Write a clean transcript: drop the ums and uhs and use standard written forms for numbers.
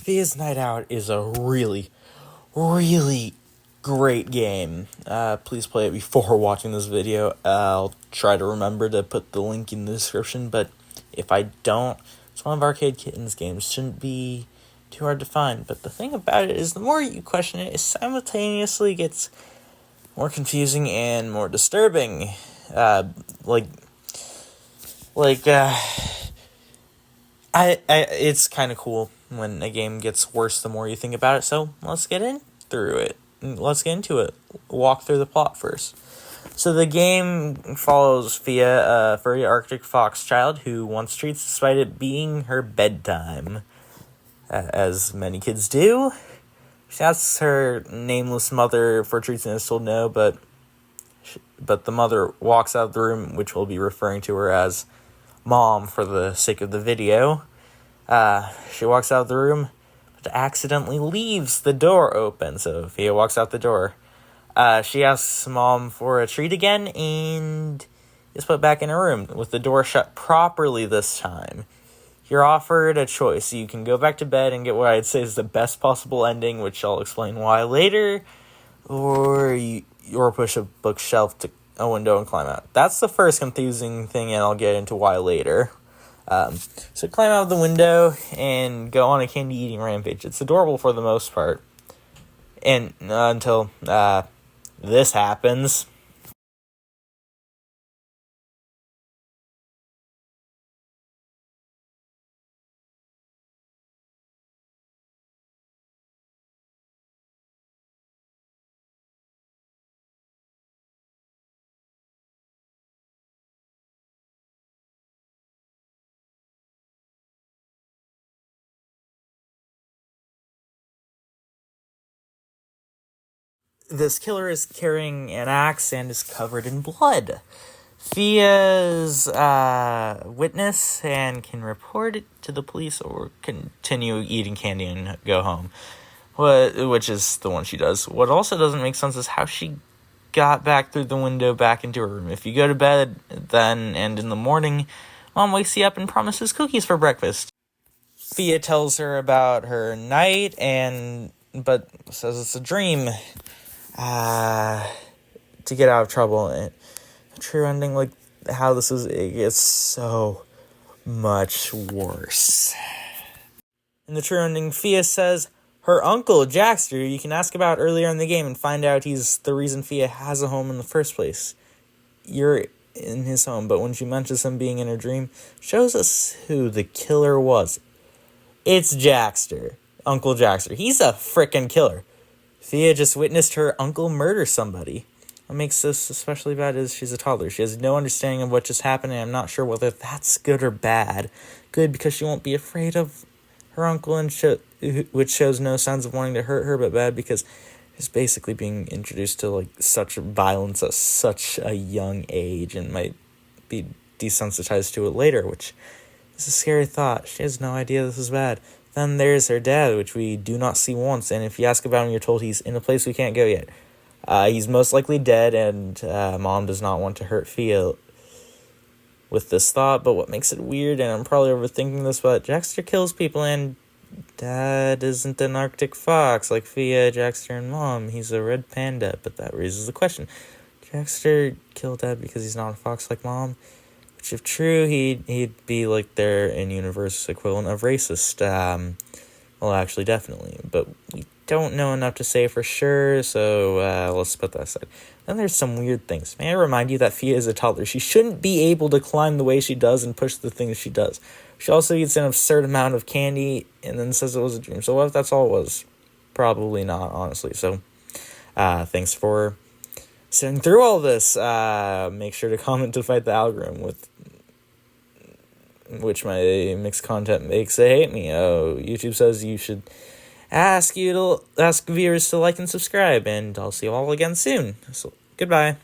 Fia's Night Out is a really, really great game. Please play it before watching this video. I'll try to remember to put the link in the description, but if I don't, it's one of Arcade Kitten's games. Shouldn't be too hard to find, but the thing about it is the more you question it, it simultaneously gets more confusing and more disturbing. It's kind of cool when a game gets worse the more you think about it, so let's get into it. Walk through the plot first. So the game follows Fia, a furry Arctic fox child who wants treats despite it being her bedtime, as many kids do. She asks her nameless mother for treats and is told no, but the mother walks out of the room, which we'll be referring to her as Mom for the sake of the video. She walks out of the room, but accidentally leaves the door open, so Fia walks out the door. She asks Mom for a treat again, and is put back in her room, with the door shut properly this time. You're offered a choice. You can go back to bed and get what I'd say is the best possible ending, which I'll explain why later, or push a bookshelf to a window and climb out. That's the first confusing thing, and I'll get into why later. So climb out of the window and go on a candy-eating rampage. It's adorable for the most part, and until this happens. This killer is carrying an axe and is covered in blood. Fia's witness and can report it to the police or continue eating candy and go home, which is the one she does. What also doesn't make sense is how she got back through the window back into her room. If you go to bed then and in the morning, Mom wakes you up and promises cookies for breakfast. Fia tells her about her night but says it's a dream. To get out of trouble. And the true ending, like how this is, it gets so much worse. In the true ending, Fia says her uncle, Jackster, you can ask about earlier in the game and find out he's the reason Fia has a home in the first place. You're in his home, but when she mentions him being in her dream, shows us who the killer was. It's Jackster. Uncle Jackster. He's a frickin' killer. Fia just witnessed her uncle murder somebody. What makes this especially bad is she's a toddler. She has no understanding of what just happened, and I'm not sure whether that's good or bad. Good because she won't be afraid of her uncle, which shows no signs of wanting to hurt her, but bad because she's basically being introduced to such violence at such a young age and might be desensitized to it later, which is a scary thought. She has no idea this is bad. Then there's her dad, which we do not see once, and if you ask about him, you're told he's in a place we can't go yet. He's most likely dead, and Mom does not want to hurt Fia with this thought, but what makes it weird, and I'm probably overthinking this, but Jackster kills people, and Dad isn't an Arctic fox like Fia, Jackster, and Mom. He's a red panda, but that raises the question. Jackster killed Dad because he's not a fox like Mom? Which, if true, he'd be like their in-universe equivalent of racist. Well, actually, definitely. But we don't know enough to say for sure, so let's put that aside. Then there's some weird things. May I remind you that Fia is a toddler. She shouldn't be able to climb the way she does and push the things she does. She also eats an absurd amount of candy and then says it was a dream. So what if that's all it was? Probably not, honestly. So thanks for sitting through all this. Make sure to comment to fight the algorithm, with which my mixed content makes they hate me. YouTube says you should ask viewers to like and subscribe, and I'll see you all again soon. So goodbye.